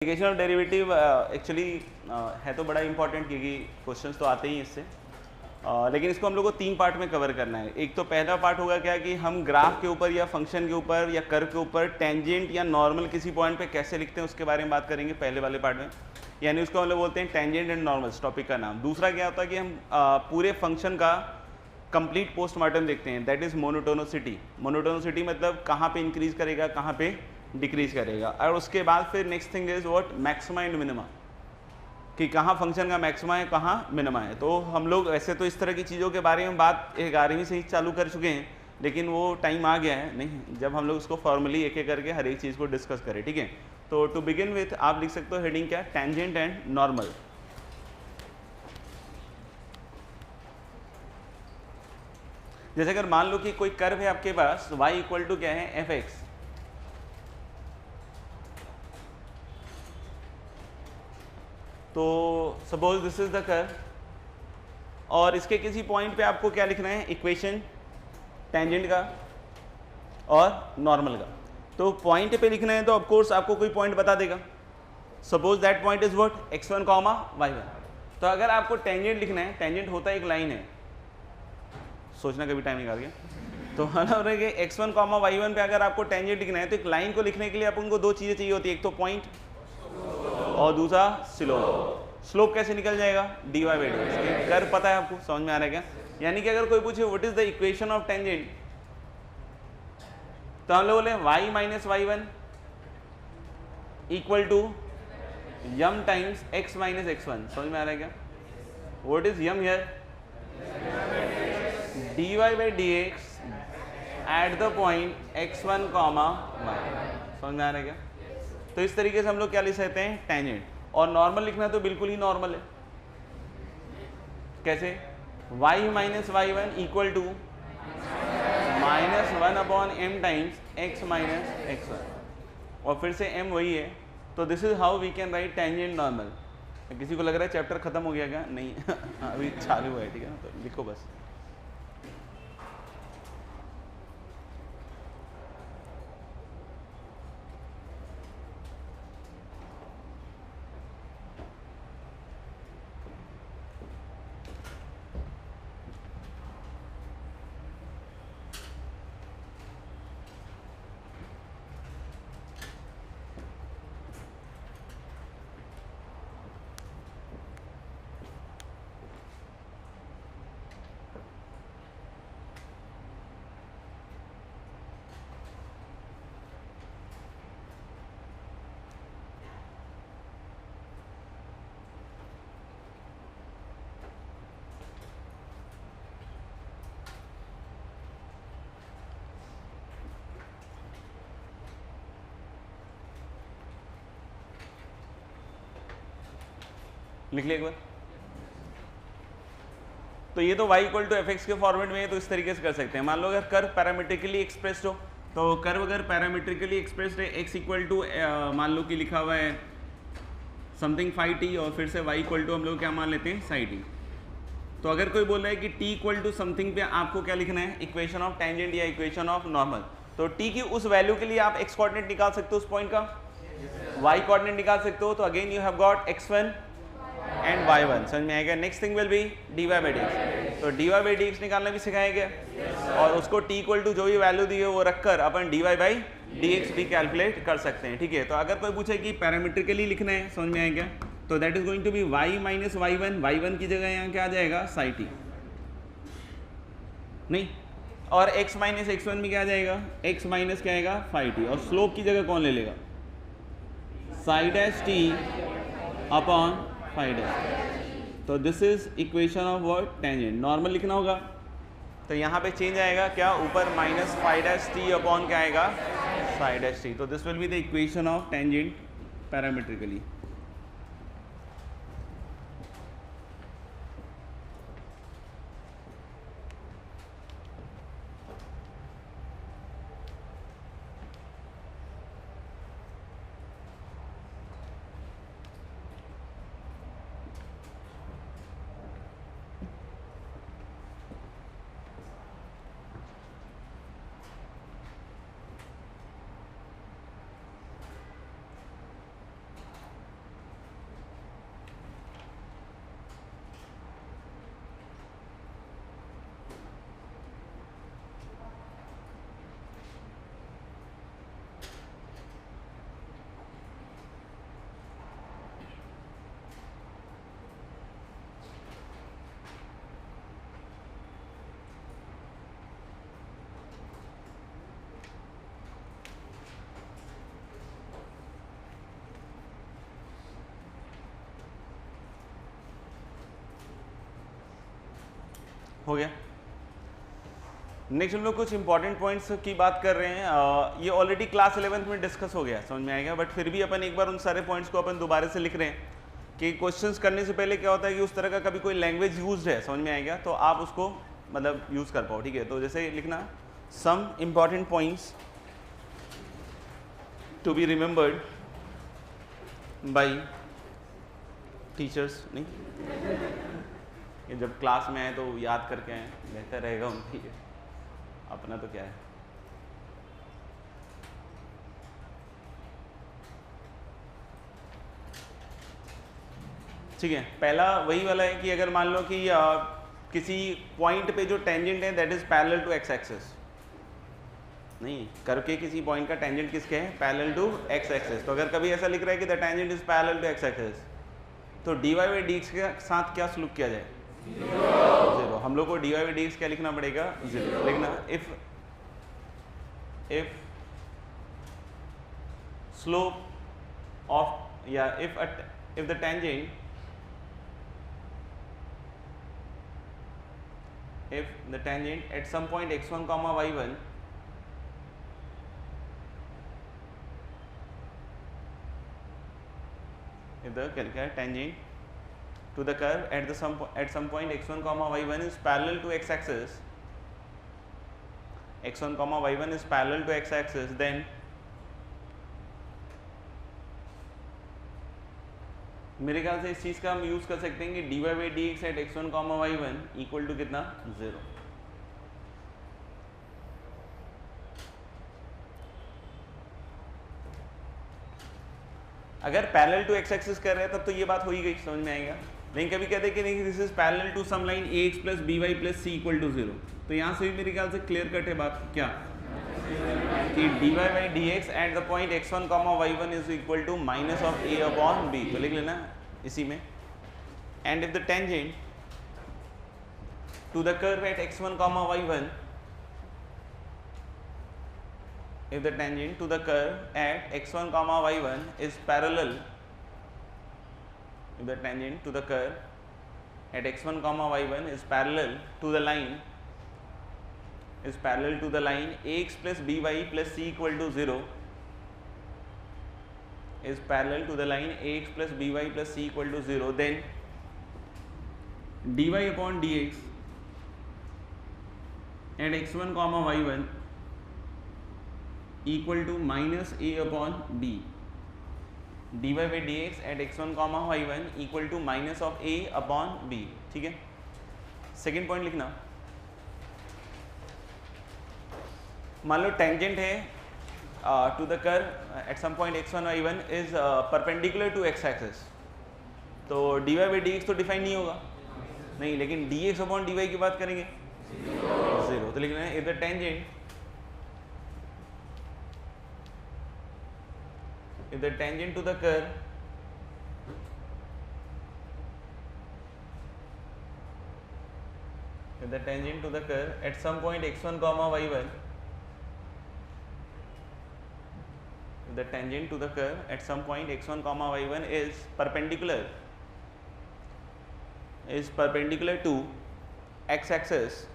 Integration of derivative actually है तो बड़ा इंपॉर्टेंट क्योंकि क्वेश्चंस तो आते ही इससे लेकिन इसको हम लोग को 3 पार्ट में कवर करना है। एक तो पहला पार्ट होगा क्या कि हम ग्राफ के ऊपर या फंक्शन के ऊपर या कर्व के ऊपर टेंजेंट या नॉर्मल किसी पॉइंट पे कैसे लिखते हैं उसके बारे में बात करेंगे पहले वाले पार्ट में, यानी उसको हम लोग बोलते हैं टेंजेंट एंड नॉर्मल्स टॉपिक का नाम। दूसरा क्या होता है कि हम पूरे फंक्शन का कंप्लीट पोस्टमार्टम देखते हैं, दैट इज मोनोटोनोसिटी। मोनोटोनोसिटी मतलब कहाँ पे इंक्रीज करेगा कहाँ पे डिक्रीज करेगा, और उसके बाद फिर next thing is what maxima and minima, कि कहाँ फंक्शन का मैक्सिमा है कहाँ मिनिमा है। तो हम लोग वैसे तो इस तरह की चीज़ों के बारे में बात 11वीं से ही चालू कर चुके हैं, लेकिन वो टाइम आ गया है नहीं जब हम लोग उसको फॉर्मली एक एक करके हर एक चीज़ को डिस्कस करें, ठीक है। तो टू बिगिन विथ आप लिख सकते हो हेडिंग क्या, टेंजेंट एंड नॉर्मल। जैसे अगर मान लो कि कोई कर्व है आपके पास y इक्वल टू क्या है fx, तो suppose this is the curve और इसके किसी पॉइंट पे आपको क्या लिखना है, इक्वेशन टेंजेंट का और नॉर्मल का। तो पॉइंट पे लिखना है तो ऑफ कोर्स आपको कोई पॉइंट बता देगा, suppose that point is what x1 comma y1। तो अगर आपको टेंजेंट लिखना है, टेंजेंट होता है एक लाइन है, सोचना कभी टाइम निकाल गया, तो मतलब कि x1 कॉमा y1 पे अगर आपको टेंजेंट लिखना है तो एक लाइन को लिखने के लिए अपन को दो चीज़ें चाहिए होती है, एक तो पॉइंट और दूसरा स्लोप। स्लोप कैसे निकल जाएगा, dy बाई डी। कर्व पता है आपको, समझ में आ रहा है क्या? यानी कि अगर कोई पूछे what is the equation of tangent, तो हम लोग बोले y minus y1 equal to M times x minus x1। समझ में आ रहा है क्या? What is M here, dy by D X at the point x1 comma y। समझ में आ रहा है क्या? तो इस तरीके से हम लोग क्या लिख सकते हैं, टेंजेंट। और नॉर्मल लिखना तो बिल्कुल ही नॉर्मल है, कैसे, y minus y1 equal to minus 1 upon M times x minus x1, और फिर से m वही है। तो this is how we can write tangent normal. किसी को लग रहा है चैप्टर खत्म हो गया क्या? नहीं अभी चालू है, ठीक है ना, तो लिखो बस। लिख लिया एक बार। तो ये तो y equal to F X के फॉर्मेट में है, तो इस तरीके से कर सकते हैं। मान लो अगर कर्व पैरामीट्रिकली एक्सप्रेस्ड हो, तो कर्व अगर पैरामीट्रिकली एक्सप्रेस्ड है x इक्वल टू मान लो कि लिखा हुआ है समथिंग फाई टी, और फिर से y इक्वल टू हम लोग क्या मान लेते हैं, साई टी। तो अगर कोई बोल रहा है कि t इक्वल टू समथिंग पे आपको क्या लिखना है, इक्वेशन ऑफ टेंजेंट या इक्वेशन ऑफ नॉर्मल। तो t की उस वैल्यू के लिए आप x कोऑर्डिनेट निकाल सकते हो, उस पॉइंट का y कोऑर्डिनेट निकाल सकते हो। तो again you have got x1 and y1। समझ में आएगा? Next thing will be dy by D x. तो dy बाई डी एक्स निकालना भी सिखाया गया, और उसको t इक्वल टू जो भी वैल्यू दी है वो रखकर अपन dy बाई डी एक्स भी कैलकुलेट कर सकते हैं, ठीक है। तो अगर कोई पूछे कि पैरामीट्रिकली लिखना है, समझ में आएगा, तो that is going to be y minus y1। y1 की जगह यहाँ क्या आ जाएगा, साई टी, नहीं, और x माइनस x1 में क्या आ जाएगा, x माइनस क्या आएगा, फाई टी, और स्लोप की जगह कौन ले लेगा, psi dash t upon phi dash. तो this is equation of what, tangent. Normal लिखना होगा तो यहाँ पे चेंज आएगा क्या, ऊपर minus phi dash t upon क्या आएगा, साई डैश टी। तो this will be the equation of tangent parametrically. हो गया। नेक्स्ट हम लोग कुछ इंपॉर्टेंट पॉइंट्स की बात कर रहे हैं। ये ऑलरेडी क्लास 11th में डिस्कस हो गया, समझ में आएगा, बट फिर भी अपन एक बार उन सारे पॉइंट्स को अपन दोबारा से लिख रहे हैं कि क्वेश्चंस करने से पहले क्या होता है कि उस तरह का कभी कोई लैंग्वेज यूज है, समझ में आएगा, तो आप उसको मतलब यूज़ कर पाओ, ठीक है। तो जैसे लिखना some important points to be remembered by teachers, नहीं ये जब क्लास में आए तो याद करके आए, बेहतर रहेगा उनके लिए, अपना तो क्या है। ठीक है, पहला वही वाला है कि अगर मान लो कि किसी पॉइंट पे जो टेंजेंट है that is parallel to X axis, नहीं करके किसी पॉइंट का टेंजेंट किसके है, पैरेलल टू एक्स एक्सिस। तो अगर कभी ऐसा लिख रहा है कि the tangent is parallel to X axis, तो dy बाई dx के साथ क्या सलूक किया जाए, जीरो। हम लोग को dy बाई dx क्या लिखना पड़ेगा, जीरो लिखना। इफ स्लोप ऑफ या if the tangent if the tangent at some point x1 comma y1 if the tangent to the curve at some point x1 comma y1 is parallel to x axis, x1 comma y1 is parallel to x axis, then मेरे ख्याल से इस चीज़ का हम use कर सकते हैं कि dy by dx at x1 comma y1 equal to कितना, जीरो। अगर पैरेलल टू एक्स एक्सिस कर रहे हैं तब तो ये बात हो ही गई, समझ में आएगा। लेकिन कभी कहते हैं कि नहीं this is parallel to some line ax plus by plus c equal to zero, तो यहाँ से भी मेरे ख्याल से क्लियर कट है बात, क्या कि dy by dx at the point x1 comma y1 is equal to minus of a upon b, तो लिख लेना इसी में। And if the tangent to the curve at x1 comma y1, if the tangent to the curve at x1 comma y1 is parallel, if the tangent to the curve at x1 comma y1 is parallel to the line ax plus by plus c equal to 0, is parallel to the line ax plus by plus c equal to 0, then dy upon dx at x1 comma y1 equal to minus a upon b, dy by dx at x1 comma y1 equal to minus of a upon b, ठीक है। Second point लिखना, मान लो tangent है to the curve at some point x1 y1 is perpendicular to x axis, तो dy by dx तो define नहीं होगा, नहीं, लेकिन dx अपॉन dy की बात करेंगे, जीरो। तो लिखना है if the tangent if the tangent to the curve at some point x1 comma y1, if the tangent to the curve at some point x1 comma y1 is perpendicular to x axis,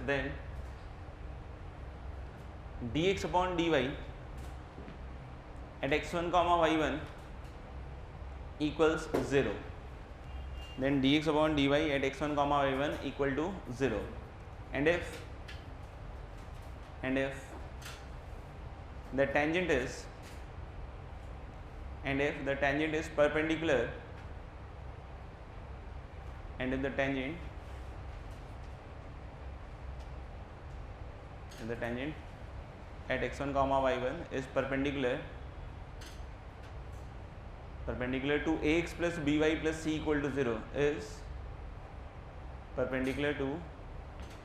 then dx upon dy at x1 comma y1 equals 0, then dx upon dy at x1 comma y1 equal to 0, and if the tangent is perpendicular, and if the tangent at x1 comma y1 is perpendicular to ax plus by plus c equal to 0, is perpendicular to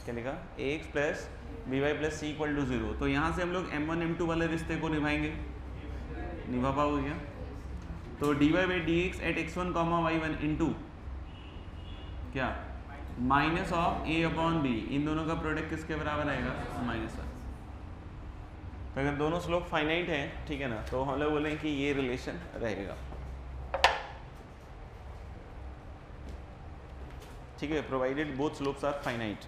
क्या लिखा, ax plus by plus c equal to 0। तो यहाँ से हम लोग m1 m2 वाले रिश्ते को निभाएंगे, निभा पाओगे क्या, तो dy by dx at x1 comma y1 into क्या, minus of a upon b, इन दोनों का प्रोडक्ट किसके बराबर आएगा, -1। अगर दोनों स्लोप फाइनाइट हैं, ठीक है ना, तो हम लोग बोलेंगे कि ये रिलेशन रहेगा। ठीक है, provided both slopes are finite.